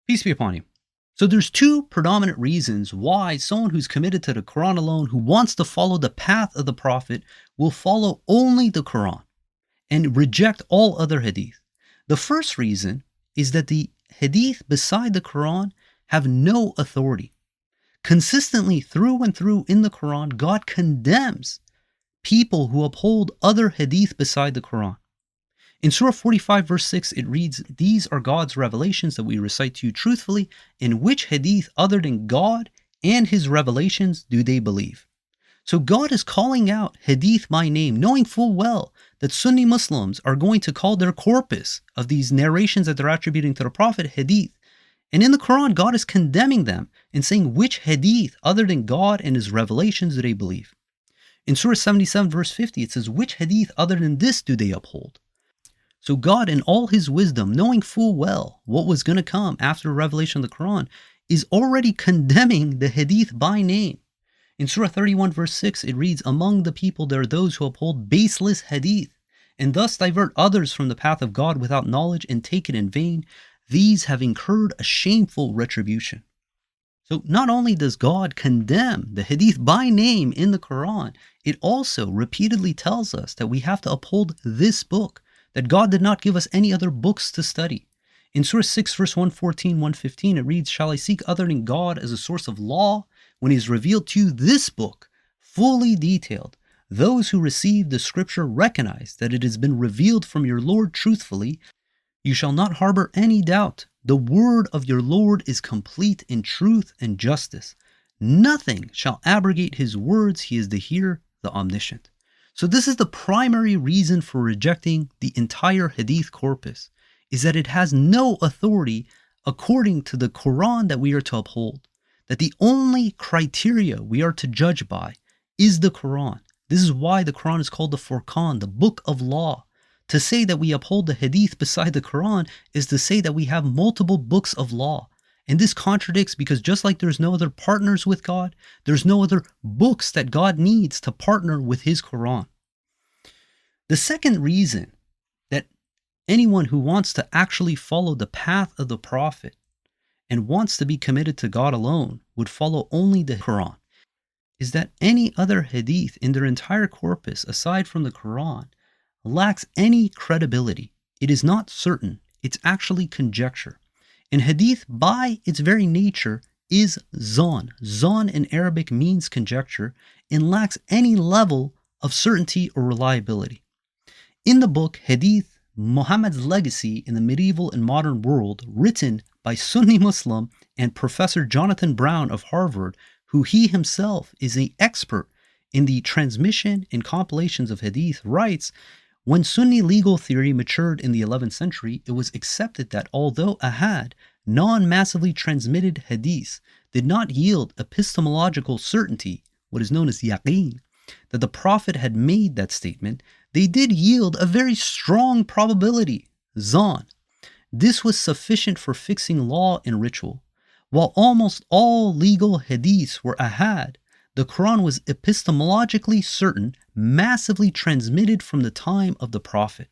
Peace be upon you. So there's two predominant reasons why someone who's committed to the Quran alone, who wants to follow the path of the Prophet, will follow only the Quran and reject all other hadith. The first reason is that the hadith beside the Quran have no authority. Consistently through and through in the Quran, God condemns people who uphold other hadith beside the Quran. In Surah 45 verse 6, it reads, "These are God's revelations that we recite to you truthfully. In which hadith other than God and his revelations do they believe?" So God is calling out hadith by name, knowing full well that Sunni Muslims are going to call their corpus of these narrations that they're attributing to the Prophet hadith. And in the Quran, God is condemning them and saying which hadith other than God and his revelations do they believe. In Surah 77 verse 50, it says, "Which hadith other than this do they uphold?" So God, in all his wisdom, knowing full well what was going to come after the revelation of the Quran, is already condemning the hadith by name. In Surah 31 verse 6, it reads, "Among the people there are those who uphold baseless hadith, and thus divert others from the path of God without knowledge and take it in vain. These have incurred a shameful retribution." So not only does God condemn the hadith by name in the Quran, it also repeatedly tells us that we have to uphold this book, that God did not give us any other books to study. In Surah 6 verse 114, 115, it reads, "Shall I seek other than God as a source of law when he has revealed to you this book, fully detailed? Those who receive the scripture recognize that it has been revealed from your Lord truthfully. You shall not harbor any doubt. The word of your Lord is complete in truth and justice. Nothing shall abrogate his words. He is the hearer, the omniscient." So this is the primary reason for rejecting the entire hadith corpus, is that it has no authority according to the Quran that we are to uphold. That the only criteria we are to judge by is the Quran. This is why the Quran is called the Furqan, the book of law. To say that we uphold the hadith beside the Quran is to say that we have multiple books of law. And this contradicts, because just like there's no other partners with God, there's no other books that God needs to partner with his Quran. The second reason that anyone who wants to actually follow the path of the Prophet and wants to be committed to God alone would follow only the Quran is that any other hadith in their entire corpus aside from the Quran lacks any credibility. It is not certain. It's actually conjecture. And hadith, by its very nature, is zan. Zan in Arabic means conjecture and lacks any level of certainty or reliability. In the book Hadith, Muhammad's Legacy in the Medieval and Modern World, written by Sunni Muslim and Professor Jonathan Brown of Harvard, who he himself is an expert in the transmission and compilations of hadith, writes, "When Sunni legal theory matured in the 11th century, it was accepted that although ahad, non-massively transmitted hadiths, did not yield epistemological certainty, what is known as yaqeen, that the Prophet had made that statement, they did yield a very strong probability, zan. This was sufficient for fixing law and ritual. While almost all legal hadiths were ahad, the Quran was epistemologically certain, massively transmitted from the time of the Prophet."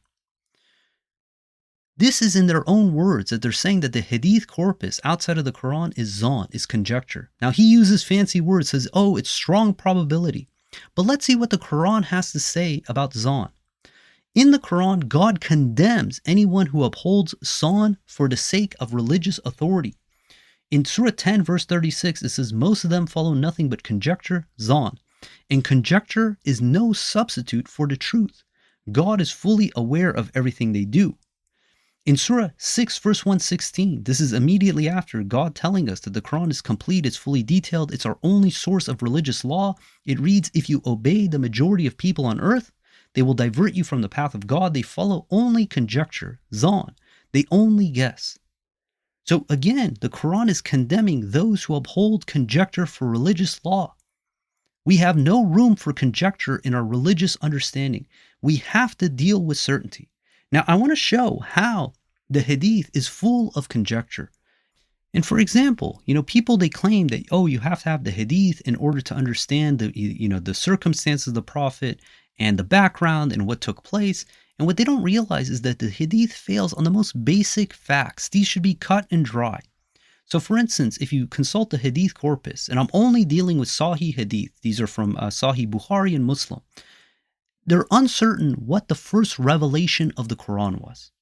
This is in their own words, that they're saying that the hadith corpus outside of the Quran is zan, is conjecture. Now he uses fancy words, says, oh, it's strong probability. But let's see what the Quran has to say about zan. In the Quran, God condemns anyone who upholds zan for the sake of religious authority. In Surah 10 verse 36, it says, "Most of them follow nothing but conjecture, zan. And conjecture is no substitute for the truth. God is fully aware of everything they do." In Surah 6 verse 116, this is immediately after God telling us that the Quran is complete, it's fully detailed, it's our only source of religious law. It reads, "If you obey the majority of people on earth, they will divert you from the path of God. They follow only conjecture, zan. They only guess." So again, the Quran is condemning those who uphold conjecture for religious law. We have no room for conjecture in our religious understanding. We have to deal with certainty. Now, I want to show how the hadith is full of conjecture. And for example, people, they claim that, oh, you have to have the hadith in order to understand the circumstances of the Prophet and the background and what took place. And what they don't realize is that the hadith fails on the most basic facts. These should be cut and dry. So, for instance, if you consult the Hadith corpus, and I'm only dealing with Sahih Hadith, these are from Sahih Bukhari and Muslim, they're uncertain what the first revelation of the Quran was.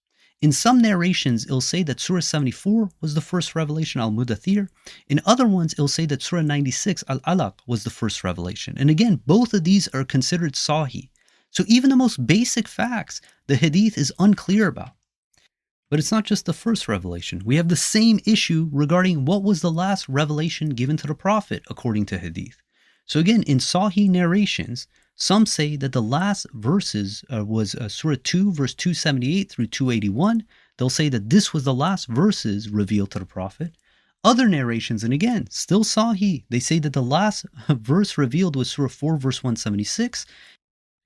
In some narrations, it'll say that Surah 74 was the first revelation, Al-Mudathir. In other ones, it'll say that Surah 96, Al-Alaq, was the first revelation. And again, both of these are considered Sahih. So even the most basic facts, the Hadith is unclear about. But it's not just the first revelation. We have the same issue regarding what was the last revelation given to the Prophet, according to Hadith. So again, in Sahih narrations, some say that the last verses was Surah 2, verse 278 through 281. They'll say that this was the last verses revealed to the Prophet. Other narrations, and again, still Sahih, they say that the last verse revealed was Surah 4, verse 176.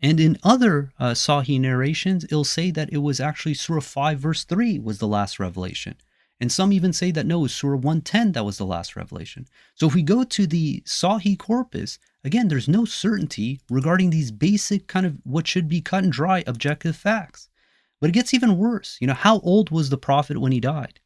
And in other Sahih narrations, it'll say that it was actually Surah 5, verse 3 was the last revelation. And some even say that no, it was Surah 110 that was the last revelation. So if we go to the Sahih corpus, again, there's no certainty regarding these basic kind of what should be cut and dry objective facts. But it gets even worse. How old was the Prophet when he died?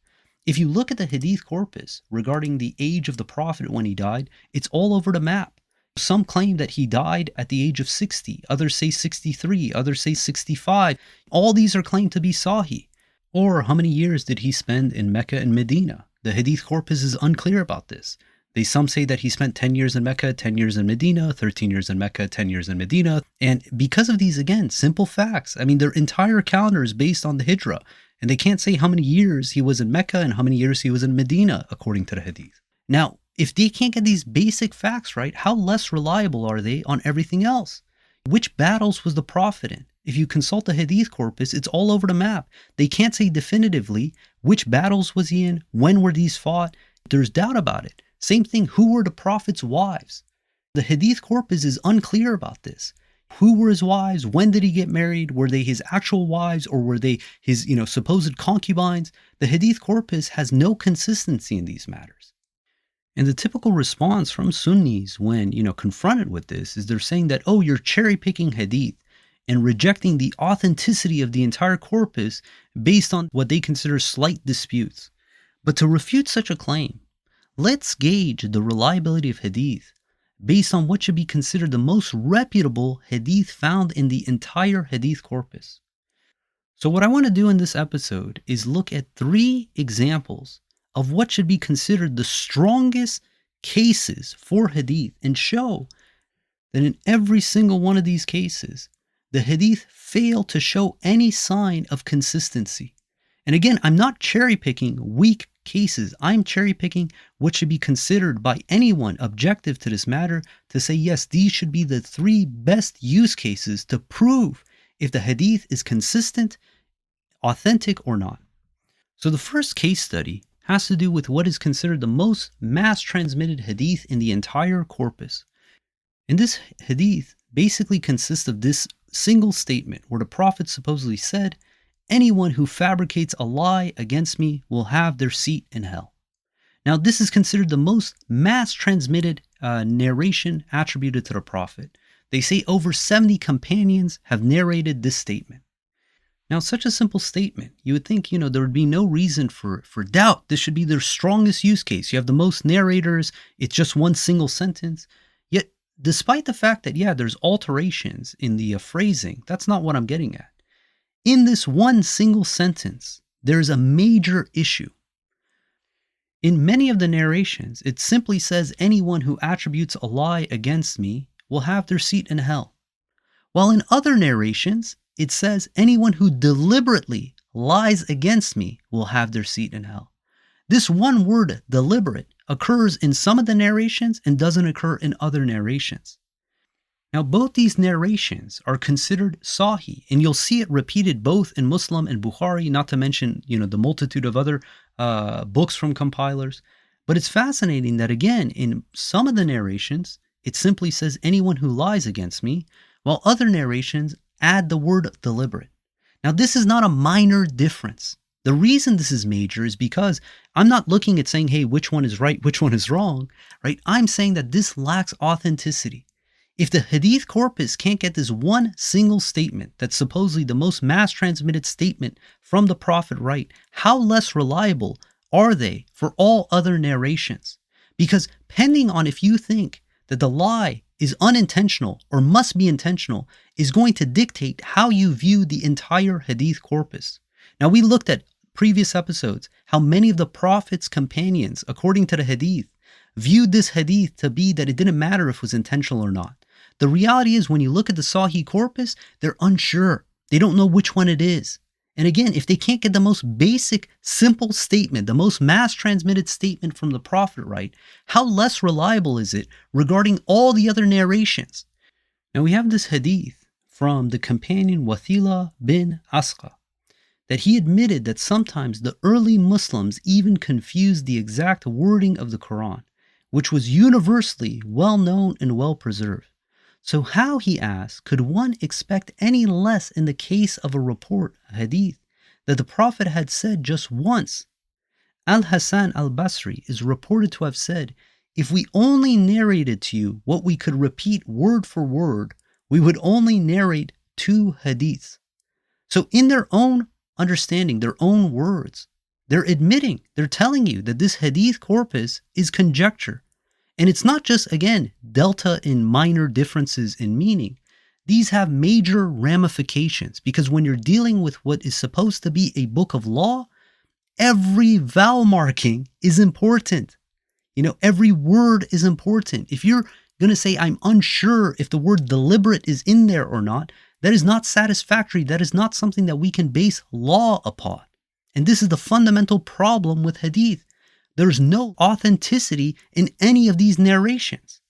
If you look at the Hadith corpus regarding the age of the Prophet when he died, it's all over the map. Some claim that he died at the age of 60. Others say 63. Others say 65. All these are claimed to be Sahih. Or how many years did he spend in Mecca and Medina? The Hadith corpus is unclear about this. Some say that he spent 10 years in Mecca, 10 years in Medina, 13 years in Mecca, 10 years in Medina. And because of these, again, simple facts, their entire calendar is based on the Hijrah. And they can't say how many years he was in Mecca and how many years he was in Medina, according to the Hadith. Now, if they can't get these basic facts right, how less reliable are they on everything else? Which battles was the Prophet in? If you consult the Hadith corpus, it's all over the map. They can't say definitively which battles was he in, when were these fought. There's doubt about it. Same thing, who were the Prophet's wives? The Hadith corpus is unclear about this. Who were his wives? When did he get married? Were they his actual wives or were they his, supposed concubines? The Hadith corpus has no consistency in these matters. And the typical response from Sunnis when, confronted with this is they're saying that, oh, you're cherry-picking Hadith and rejecting the authenticity of the entire corpus based on what they consider slight disputes. But to refute such a claim, let's gauge the reliability of Hadith based on what should be considered the most reputable Hadith found in the entire Hadith corpus. So what I want to do in this episode is look at 3 examples of what should be considered the strongest cases for Hadith and show that in every single one of these cases, the Hadith fail to show any sign of consistency. And again, I'm not cherry-picking weak cases. I'm cherry-picking what should be considered by anyone objective to this matter to say, yes, these should be the 3 best use cases to prove if the Hadith is consistent, authentic, or not. So the first case study has to do with what is considered the most mass-transmitted Hadith in the entire corpus. And this Hadith basically consists of this single statement where the Prophet supposedly said, anyone who fabricates a lie against me will have their seat in hell. Now, this is considered the most mass-transmitted narration attributed to the Prophet. They say over 70 companions have narrated this statement. Now, such a simple statement, you would think, there would be no reason for doubt. This should be their strongest use case. You have the most narrators. It's just one single sentence. Yet, despite the fact that, there's alterations in the phrasing, that's not what I'm getting at. In this one single sentence, there's a major issue. In many of the narrations, it simply says anyone who attributes a lie against me will have their seat in hell. While in other narrations, it says anyone who deliberately lies against me will have their seat in hell. This one word, deliberate, occurs in some of the narrations and doesn't occur in other narrations. Now, both these narrations are considered Sahih, and you'll see it repeated both in Muslim and Bukhari, not to mention, the multitude of other books from compilers. But it's fascinating that, again, in some of the narrations, it simply says anyone who lies against me, while other narrations add the word deliberate. Now, this is not a minor difference. The reason this is major is because I'm not looking at saying, hey, which one is right, which one is wrong, right? I'm saying that this lacks authenticity. If the Hadith corpus can't get this one single statement that's supposedly the most mass-transmitted statement from the Prophet right, how less reliable are they for all other narrations? Because depending on if you think that the lie is unintentional or must be intentional is going to dictate how you view the entire Hadith corpus. Now, we looked at previous episodes how many of the Prophet's companions, according to the Hadith, viewed this Hadith to be that it didn't matter if it was intentional or not. The reality is when you look at the Sahih corpus, they're unsure. They don't know which one it is. And again, if they can't get the most basic, simple statement, the most mass transmitted statement from the Prophet right, how less reliable is it regarding all the other narrations? Now we have this hadith from the companion Wathila bin Asqa, that he admitted that sometimes the early Muslims even confused the exact wording of the Quran, which was universally well known and well preserved. So how, he asked, could one expect any less in the case of a report, a hadith, that the Prophet had said just once? Al-Hasan al-Basri is reported to have said, if we only narrated to you what we could repeat word for word, we would only narrate 2 hadiths. So in their own understanding, their own words, they're admitting, they're telling you that this hadith corpus is conjecture. And it's not just, again, delta in minor differences in meaning. These have major ramifications because when you're dealing with what is supposed to be a book of law, every vowel marking is important. Every word is important. If you're going to say, I'm unsure if the word deliberate is in there or not, that is not satisfactory. That is not something that we can base law upon. And this is the fundamental problem with hadith. There's no authenticity in any of these narrations.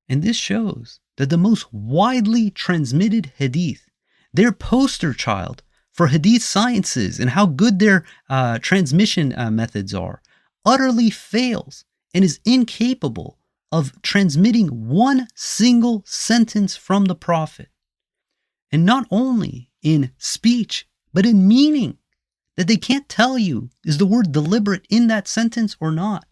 And this shows that the most widely transmitted hadith, their poster child for hadith sciences and how good their transmission methods are, utterly fails and is incapable of transmitting one single sentence from the Prophet. And not only in speech, but in meaning. That they can't tell you, is the word deliberate in that sentence or not?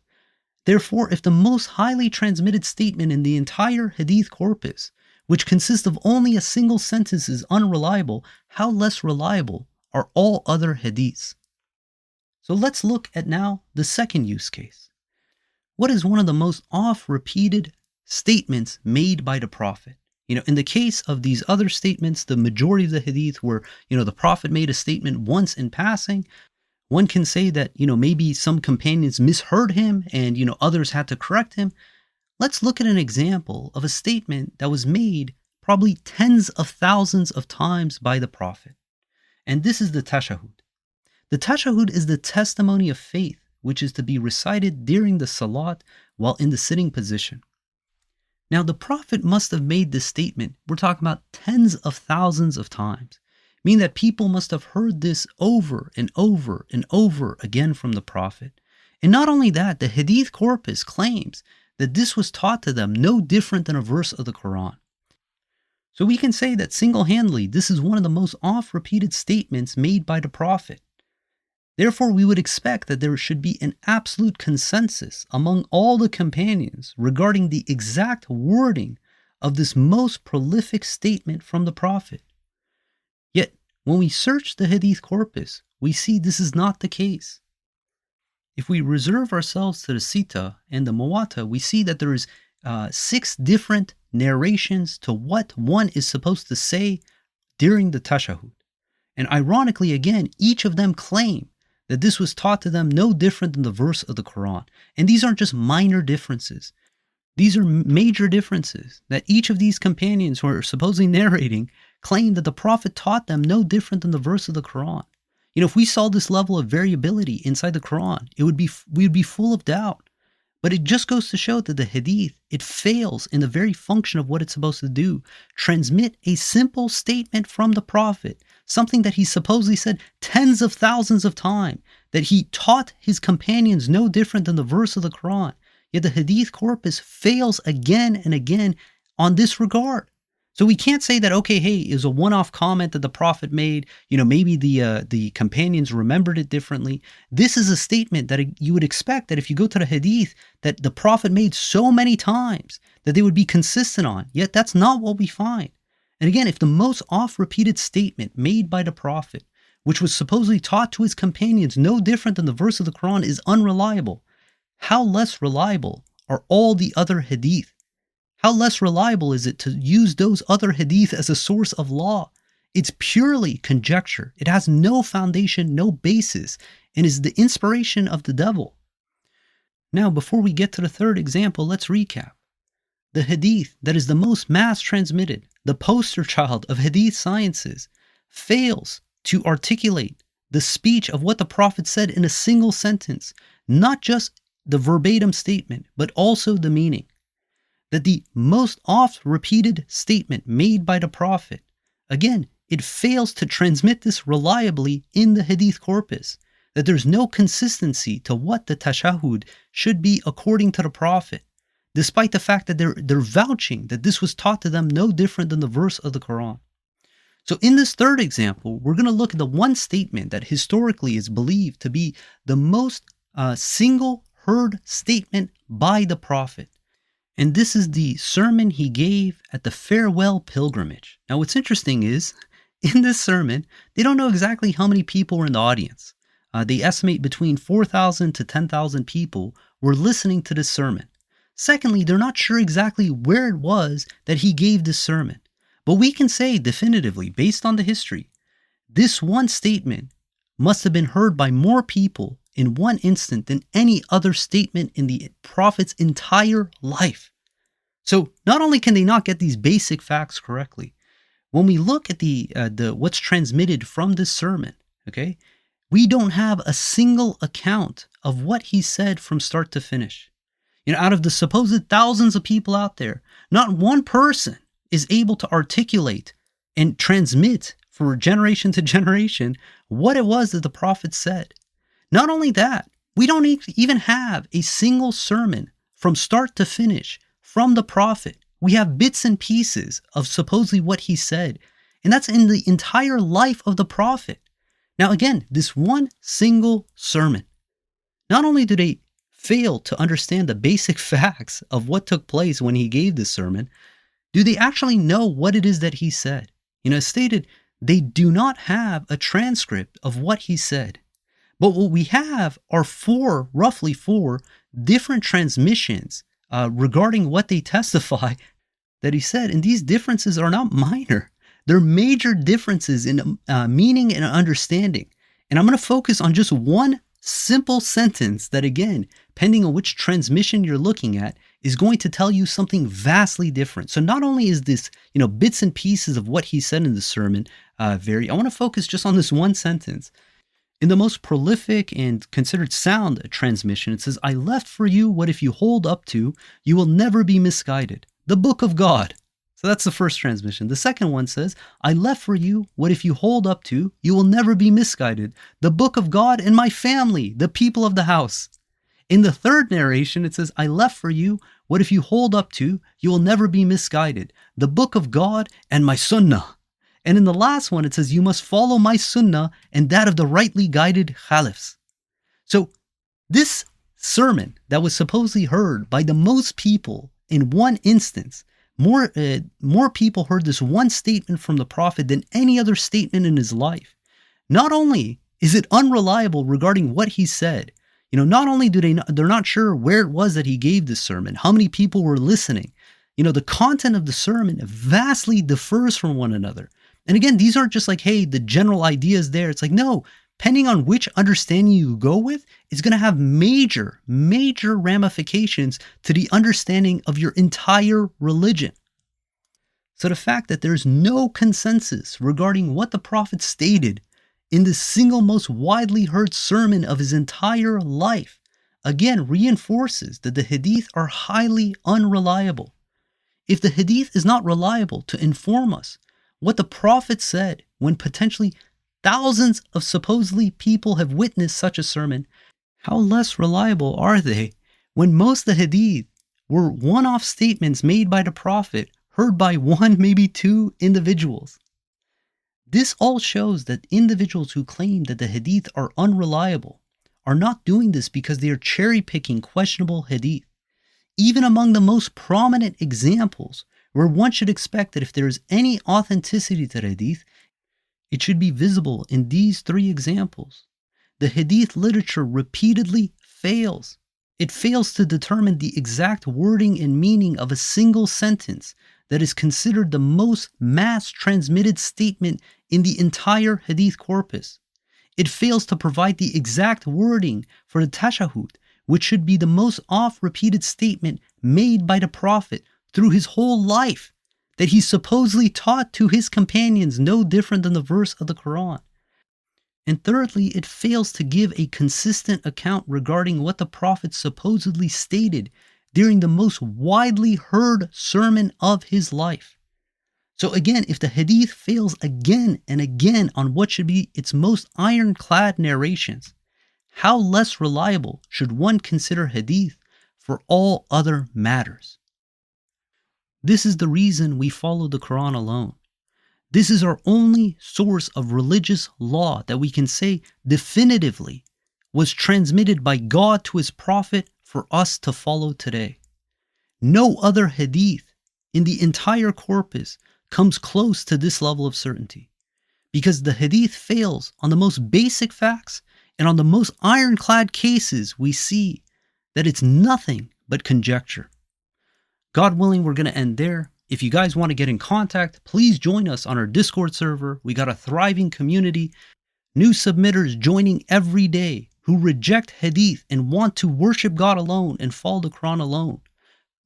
Therefore, if the most highly transmitted statement in the entire hadith corpus, which consists of only a single sentence, is unreliable, how less reliable are all other hadiths? So let's look at now the second use case. What is one of the most oft-repeated statements made by the Prophet? In the case of these other statements, the majority of the hadith where, the Prophet made a statement once in passing, one can say that, maybe some companions misheard him and, others had to correct him. Let's look at an example of a statement that was made probably tens of thousands of times by the Prophet. And this is the tashahud. The tashahud is the testimony of faith, which is to be recited during the salat while in the sitting position. Now, the Prophet must have made this statement, we're talking about tens of thousands of times, meaning that people must have heard this over and over and over again from the Prophet. And not only that, the Hadith corpus claims that this was taught to them no different than a verse of the Quran. So we can say that single-handedly, this is one of the most oft-repeated statements made by the Prophet. Therefore, we would expect that there should be an absolute consensus among all the companions regarding the exact wording of this most prolific statement from the Prophet. Yet, when we search the Hadith corpus, we see this is not the case. If we reserve ourselves to the Sita and the Muwatta, we see that there is 6 different narrations to what one is supposed to say during the tashahud. And ironically, again, each of them claim that this was taught to them no different than the verse of the Quran. And these aren't just minor differences. These are major differences that each of these companions who are supposedly narrating claim that the Prophet taught them no different than the verse of the Quran. If we saw this level of variability inside the Quran, we would be full of doubt. But it just goes to show that the Hadith, it fails in the very function of what it's supposed to do. Transmit a simple statement from the Prophet, something that he supposedly said tens of thousands of times, that he taught his companions no different than the verse of the Quran. Yet the Hadith corpus fails again and again on this regard. So we can't say that, okay, hey, it was a one-off comment that the Prophet made. Maybe the companions remembered it differently. This is a statement that you would expect that if you go to the Hadith, that the Prophet made so many times that they would be consistent on. Yet that's not what we find. And again, if the most oft-repeated statement made by the Prophet which was supposedly taught to his companions no different than the verse of the Quran, is unreliable, how less reliable are all the other hadith? How less reliable is it to use those other hadith as a source of law? It's purely conjecture. It has no foundation, no basis, and is the inspiration of the devil. Now, before we get to the third example, let's recap. The hadith that is the most mass transmitted, the poster child of hadith sciences, fails to articulate the speech of what the Prophet said in a single sentence, not just the verbatim statement, but also the meaning. That the most oft repeated statement made by the Prophet, again, it fails to transmit this reliably in the hadith corpus, that there's no consistency to what the tashahud should be according to the Prophet, despite the fact that they're vouching that this was taught to them no different than the verse of the Quran. So in this third example, we're going to look at the one statement that historically is believed to be the most single heard statement by the Prophet. And this is the sermon he gave at the farewell pilgrimage. Now what's interesting is, in this sermon, they don't know exactly how many people were in the audience. They estimate between 4,000 to 10,000 people were listening to this sermon. Secondly, they're not sure exactly where it was that he gave this sermon. But we can say definitively, based on the history, this one statement must have been heard by more people in one instant than any other statement in the Prophet's entire life. So not only can they not get these basic facts correctly, when we look at the what's transmitted from this sermon, okay, we don't have a single account of what he said from start to finish. Out of the supposed thousands of people out there, not one person is able to articulate and transmit for generation to generation what it was that the Prophet said. Not only that, we don't even have a single sermon from start to finish from the Prophet. We have bits and pieces of supposedly what he said, and that's in the entire life of the Prophet. Now again, this one single sermon, not only do they fail to understand the basic facts of what took place when he gave this sermon, do they actually know what it is that he said? As stated, they do not have a transcript of what he said. But what we have are roughly four different transmissions regarding what they testify that he said. And these differences are not minor. They're major differences in meaning and understanding. And I'm going to focus on just one simple sentence that, again, depending on which transmission you're looking at, is going to tell you something vastly different. So not only is this, bits and pieces of what he said in the sermon I want to focus just on this one sentence. In the most prolific and considered sound transmission, it says, "I left for you what if you hold up to, you will never be misguided. The book of God." So that's the first transmission. The second one says, "I left for you what if you hold up to, you will never be misguided. The book of God and my family, the people of the house." In the third narration, it says, "I left for you what if you hold up to, you will never be misguided. The book of God and my sunnah." And in the last one, it says, "You must follow my sunnah and that of the rightly guided caliphs." So this sermon that was supposedly heard by the most people in one instance, more people heard this one statement from the Prophet than any other statement in his life. Not only is it unreliable regarding what he said, not only they're not sure where it was that he gave this sermon, how many people were listening. The content of the sermon vastly differs from one another. And again, these aren't just like, hey, the general idea is there. It's like, no, depending on which understanding you go with, it's going to have major, major ramifications to the understanding of your entire religion. So the fact that there's no consensus regarding what the Prophet stated in the single most widely heard sermon of his entire life, again reinforces that the hadith are highly unreliable. If the hadith is not reliable to inform us what the Prophet said when potentially thousands of supposedly people have witnessed such a sermon, how less reliable are they when most of the hadith were one-off statements made by the Prophet, heard by one, maybe two individuals? This all shows that individuals who claim that the hadith are unreliable are not doing this because they are cherry-picking questionable hadith. Even among the most prominent examples, where one should expect that if there is any authenticity to the hadith, It should be visible in these three examples. The Hadith literature repeatedly fails. It fails to determine the exact wording and meaning of a single sentence that is considered the most mass-transmitted statement in the entire Hadith corpus. It fails to provide the exact wording for the tashahud, which should be the most oft-repeated statement made by the Prophet through his whole life, that he supposedly taught to his companions no different than the verse of the Quran. And thirdly, it fails to give a consistent account regarding what the Prophet supposedly stated during the most widely heard sermon of his life. So again, if the Hadith fails again and again on what should be its most ironclad narrations, how less reliable should one consider Hadith for all other matters? This is the reason we follow the Quran alone. This is our only source of religious law that we can say definitively was transmitted by God to his Prophet for us to follow today. No other Hadith in the entire corpus comes close to this level of certainty, because the Hadith fails on the most basic facts, and on the most ironclad cases we see that it's nothing but conjecture. God willing, we're going to end there. If you guys want to get in contact, please join us on our Discord server. We got a thriving community, new submitters joining every day who reject Hadith and want to worship God alone and follow the Quran alone.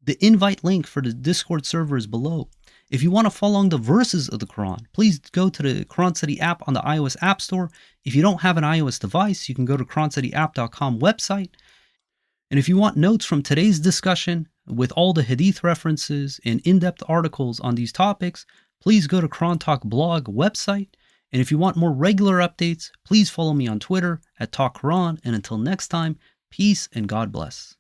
The invite link for the Discord server is below. If you want to follow along the verses of the Quran, please go to the Quran Study app on the iOS App Store. If you don't have an iOS device, you can go to QuranStudyApp.com website. And if you want notes from today's discussion with all the Hadith references and in-depth articles on these topics, please go to Quran Talk blog website. And if you want more regular updates, please follow me on Twitter @TalkQuran. And until next time, peace and God bless.